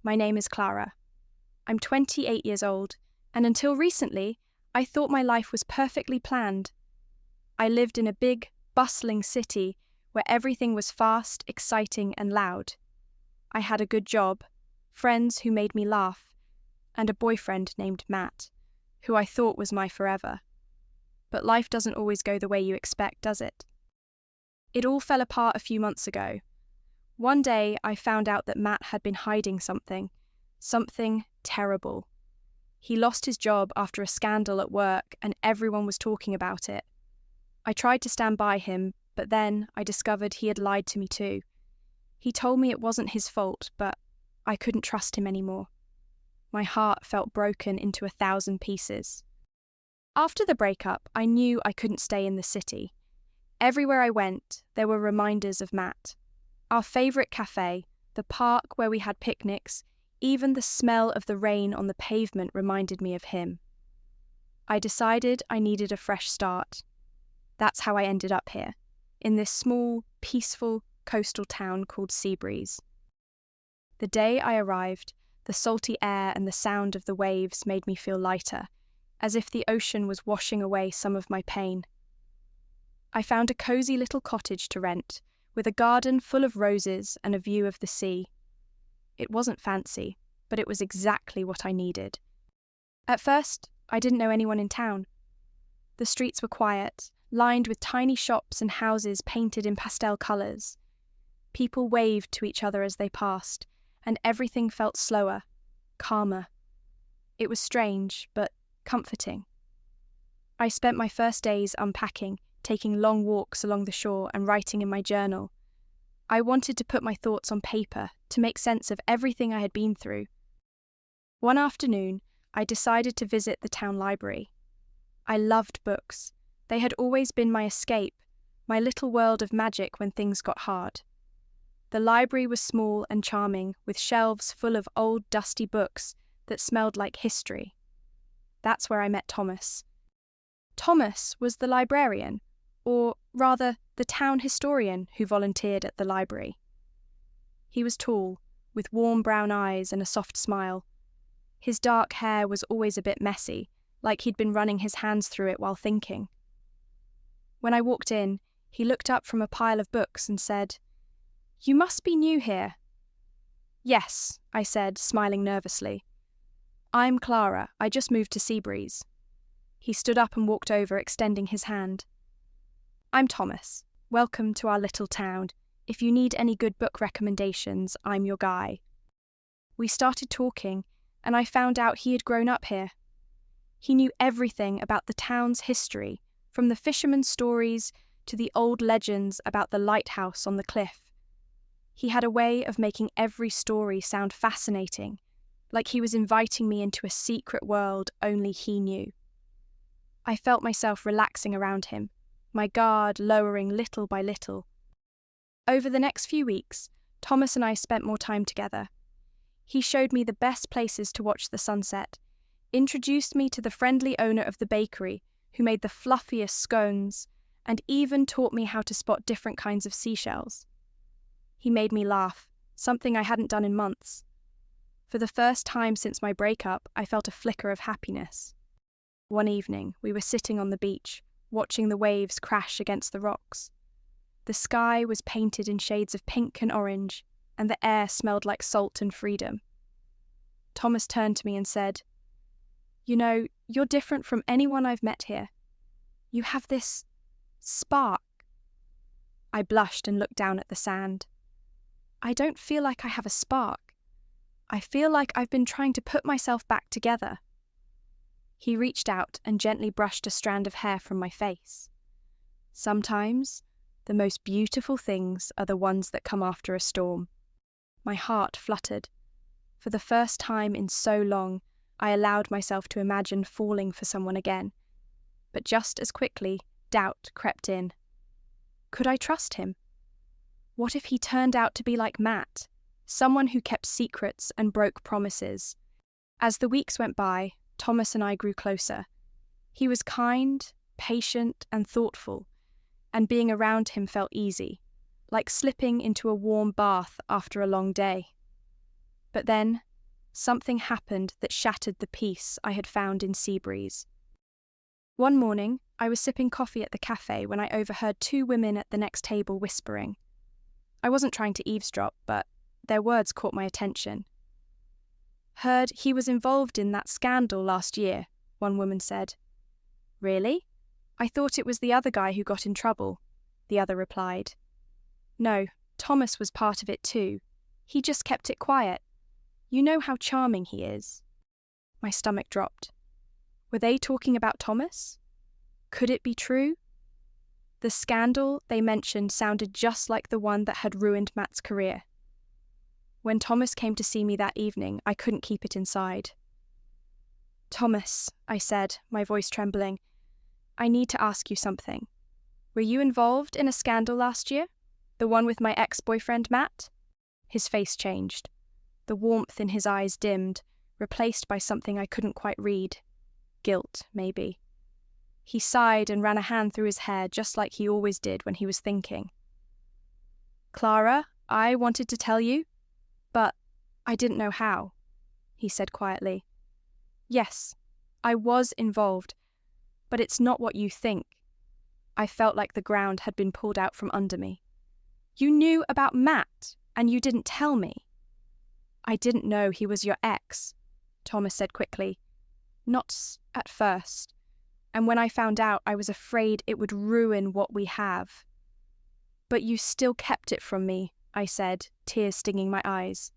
My name is Clara. I'm 28 years old, and until recently, I thought my life was perfectly planned. I lived in a big, bustling city where everything was fast, exciting, and loud. I had a good job, friends who made me laugh, and a boyfriend named Matt, who I thought was my forever. But life doesn't always go the way you expect, does it? It all fell apart a few months ago. One day, I found out that Matt had been hiding something terrible. He lost his job after a scandal at work, and everyone was talking about it. I tried to stand by him, but then I discovered he had lied to me too. He told me it wasn't his fault, but I couldn't trust him anymore. My heart felt broken into 1,000 pieces. After the breakup, I knew I couldn't stay in the city. Everywhere I went, there were reminders of Matt. Our favourite cafe, the park where we had picnics, even the smell of the rain on the pavement reminded me of him. I decided I needed a fresh start. That's how I ended up here, in this small, peaceful, coastal town called Seabreeze. The day I arrived, the salty air and the sound of the waves made me feel lighter, as if the ocean was washing away some of my pain. I found a cosy little cottage to rent, with a garden full of roses and a view of the sea. It wasn't fancy, but it was exactly what I needed. At first, I didn't know anyone in town. The streets were quiet, lined with tiny shops and houses painted in pastel colours. People waved to each other as they passed, and everything felt slower, calmer. It was strange, but comforting. I spent my first days unpacking, taking long walks along the shore and writing in my journal. I wanted to put my thoughts on paper to make sense of everything I had been through. One afternoon, I decided to visit the town library. I loved books. They had always been my escape, my little world of magic when things got hard. The library was small and charming, with shelves full of old, dusty books that smelled like history. That's where I met Thomas. Thomas was the librarian, or rather, the town historian who volunteered at the library. He was tall, with warm brown eyes and a soft smile. His dark hair was always a bit messy, like he'd been running his hands through it while thinking. When I walked in, he looked up from a pile of books and said, "You must be new here." "Yes," I said, smiling nervously. "I'm Clara. I just moved to Seabreeze." He stood up and walked over, extending his hand. "I'm Thomas. Welcome to our little town. If you need any good book recommendations, I'm your guy." We started talking, and I found out he had grown up here. He knew everything about the town's history, from the fishermen's stories to the old legends about the lighthouse on the cliff. He had a way of making every story sound fascinating, like he was inviting me into a secret world only he knew. I felt myself relaxing around him, my guard lowering little by little. Over the next few weeks, Thomas and I spent more time together. He showed me the best places to watch the sunset, introduced me to the friendly owner of the bakery who made the fluffiest scones, and even taught me how to spot different kinds of seashells. He made me laugh, something I hadn't done in months. For the first time since my breakup, I felt a flicker of happiness. One evening, we were sitting on the beach, watching the waves crash against the rocks. The sky was painted in shades of pink and orange, and the air smelled like salt and freedom. Thomas turned to me and said, "You know, you're different from anyone I've met here. You have this spark." I blushed and looked down at the sand. "I don't feel like I have a spark. I feel like I've been trying to put myself back together." He reached out and gently brushed a strand of hair from my face. "Sometimes, the most beautiful things are the ones that come after a storm." My heart fluttered. For the first time in so long, I allowed myself to imagine falling for someone again. But just as quickly, doubt crept in. Could I trust him? What if he turned out to be like Matt, someone who kept secrets and broke promises? As the weeks went by, Thomas and I grew closer. He was kind, patient, and thoughtful, and being around him felt easy, like slipping into a warm bath after a long day. But then, something happened that shattered the peace I had found in Seabreeze. One morning, I was sipping coffee at the cafe when I overheard two women at the next table whispering. I wasn't trying to eavesdrop, but their words caught my attention. "Heard he was involved in that scandal last year," one woman said. "Really? I thought it was the other guy who got in trouble," the other replied. "No, Thomas was part of it too. He just kept it quiet. You know how charming he is." My stomach dropped. Were they talking about Thomas? Could it be true? The scandal they mentioned sounded just like the one that had ruined Matt's career. When Thomas came to see me that evening, I couldn't keep it inside. "Thomas," I said, my voice trembling, "I need to ask you something. Were you involved in a scandal last year? The one with my ex-boyfriend, Matt?" His face changed. The warmth in his eyes dimmed, replaced by something I couldn't quite read. Guilt, maybe. He sighed and ran a hand through his hair just like he always did when he was thinking. "Clara, I wanted to tell you, but I didn't know how," he said quietly. "Yes, I was involved, but it's not what you think." I felt like the ground had been pulled out from under me. "You knew about Matt, and you didn't tell me." "I didn't know he was your ex," Thomas said quickly. "Not at first. And when I found out, I was afraid it would ruin what we have." "But you still kept it from me," I said, tears stinging my eyes.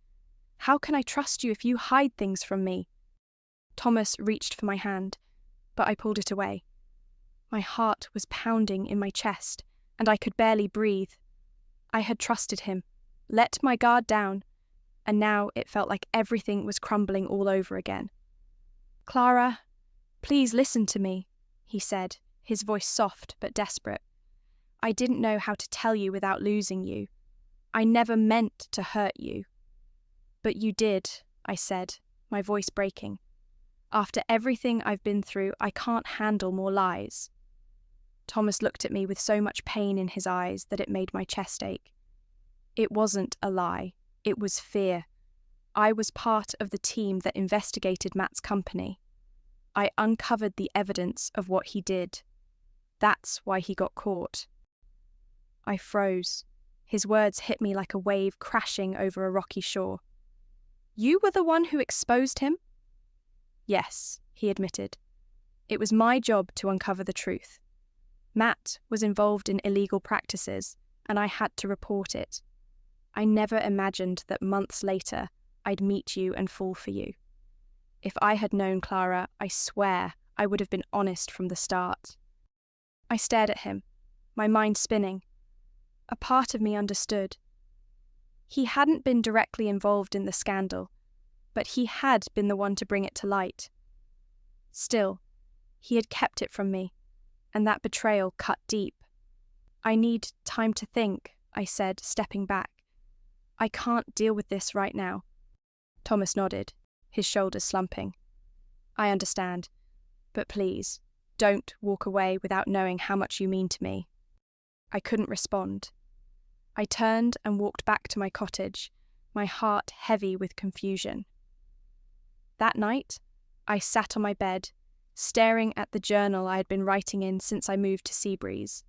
"How can I trust you if you hide things from me?" Thomas reached for my hand, but I pulled it away. My heart was pounding in my chest, and I could barely breathe. I had trusted him, let my guard down, and now it felt like everything was crumbling all over again. "Clara, please listen to me," he said, his voice soft but desperate. "I didn't know how to tell you without losing you. I never meant to hurt you." "But you did," I said, my voice breaking. "After everything I've been through, I can't handle more lies." Thomas looked at me with so much pain in his eyes that it made my chest ache. It wasn't a lie. It was fear. I was part of the team that investigated Matt's company. I uncovered the evidence of what he did. That's why he got caught. I froze. His words hit me like a wave crashing over a rocky shore. "You were the one who exposed him?" "Yes," he admitted. "It was my job to uncover the truth. Matt was involved in illegal practices, and I had to report it. I never imagined that months later I'd meet you and fall for you. If I had known, Clara, I swear I would have been honest from the start." I stared at him, my mind spinning. A part of me understood. He hadn't been directly involved in the scandal, but he had been the one to bring it to light. Still, he had kept it from me, and that betrayal cut deep. "I need time to think," I said, stepping back. "I can't deal with this right now." Thomas nodded, his shoulders slumping. "I understand, but please, don't walk away without knowing how much you mean to me." I couldn't respond. I turned and walked back to my cottage, my heart heavy with confusion. That night, I sat on my bed, staring at the journal I had been writing in since I moved to Seabreeze.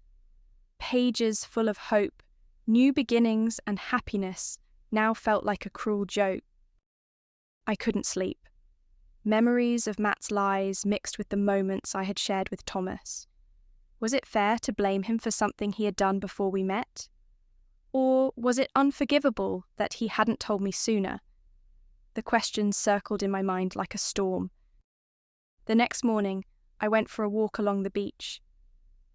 Pages full of hope, new beginnings and happiness now felt like a cruel joke. I couldn't sleep. Memories of Matt's lies mixed with the moments I had shared with Thomas. Was it fair to blame him for something he had done before we met? Or was it unforgivable that he hadn't told me sooner? The questions circled in my mind like a storm. The next morning, I went for a walk along the beach.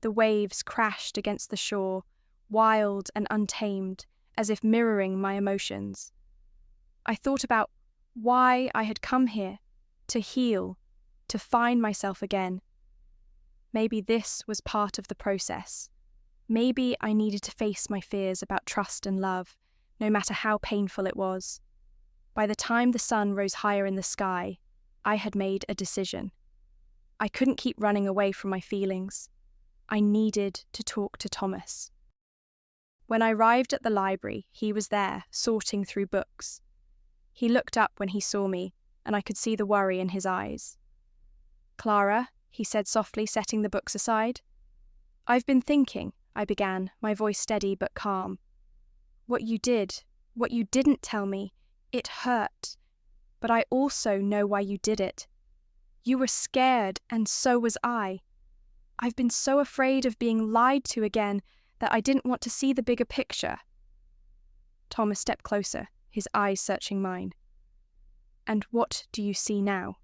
The waves crashed against the shore, wild and untamed, as if mirroring my emotions. I thought about why I had come here, to heal, to find myself again. Maybe this was part of the process. Maybe I needed to face my fears about trust and love, no matter how painful it was. By the time the sun rose higher in the sky, I had made a decision. I couldn't keep running away from my feelings. I needed to talk to Thomas. When I arrived at the library, he was there, sorting through books. He looked up when he saw me, and I could see the worry in his eyes. "Clara," he said softly, setting the books aside. "I've been thinking," I began, my voice steady but calm. "What you didn't tell me, it hurt. But I also know why you did it. You were scared, and so was I. I've been so afraid of being lied to again that I didn't want to see the bigger picture." Thomas stepped closer, his eyes searching mine. "And what do you see now?"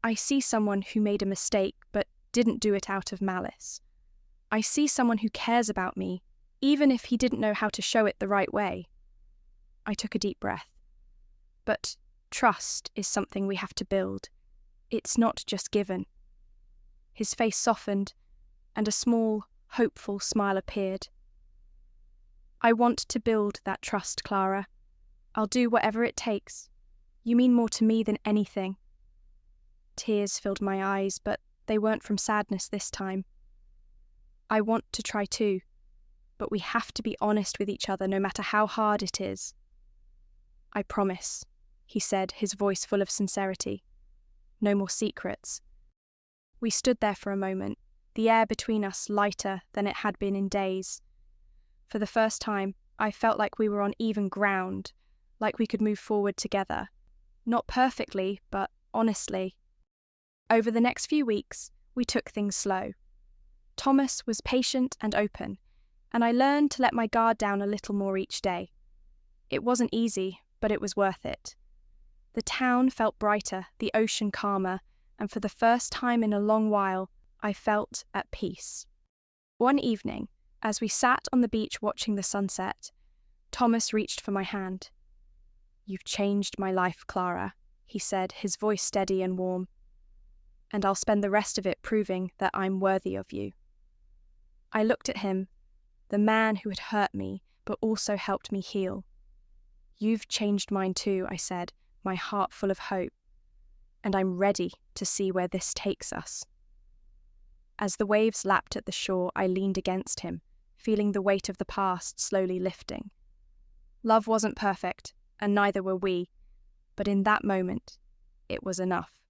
"I see someone who made a mistake but didn't do it out of malice. I see someone who cares about me, even if he didn't know how to show it the right way." I took a deep breath. "But trust is something we have to build. It's not just given." His face softened, and a small, hopeful smile appeared. "I want to build that trust, Clara. I'll do whatever it takes. You mean more to me than anything." Tears filled my eyes, but they weren't from sadness this time. "I want to try too, but we have to be honest with each other no matter how hard it is." "I promise," he said, his voice full of sincerity. "No more secrets." We stood there for a moment, the air between us lighter than it had been in days. For the first time, I felt like we were on even ground, like we could move forward together. Not perfectly, but honestly. Over the next few weeks, we took things slow. Thomas was patient and open, and I learned to let my guard down a little more each day. It wasn't easy, but it was worth it. The town felt brighter, the ocean calmer, and for the first time in a long while, I felt at peace. One evening, as we sat on the beach watching the sunset, Thomas reached for my hand. "You've changed my life, Clara," he said, his voice steady and warm. "And I'll spend the rest of it proving that I'm worthy of you." I looked at him, the man who had hurt me, but also helped me heal. "You've changed mine too," I said, my heart full of hope. "And I'm ready to see where this takes us." As the waves lapped at the shore, I leaned against him, feeling the weight of the past slowly lifting. Love wasn't perfect, and neither were we, but in that moment, it was enough.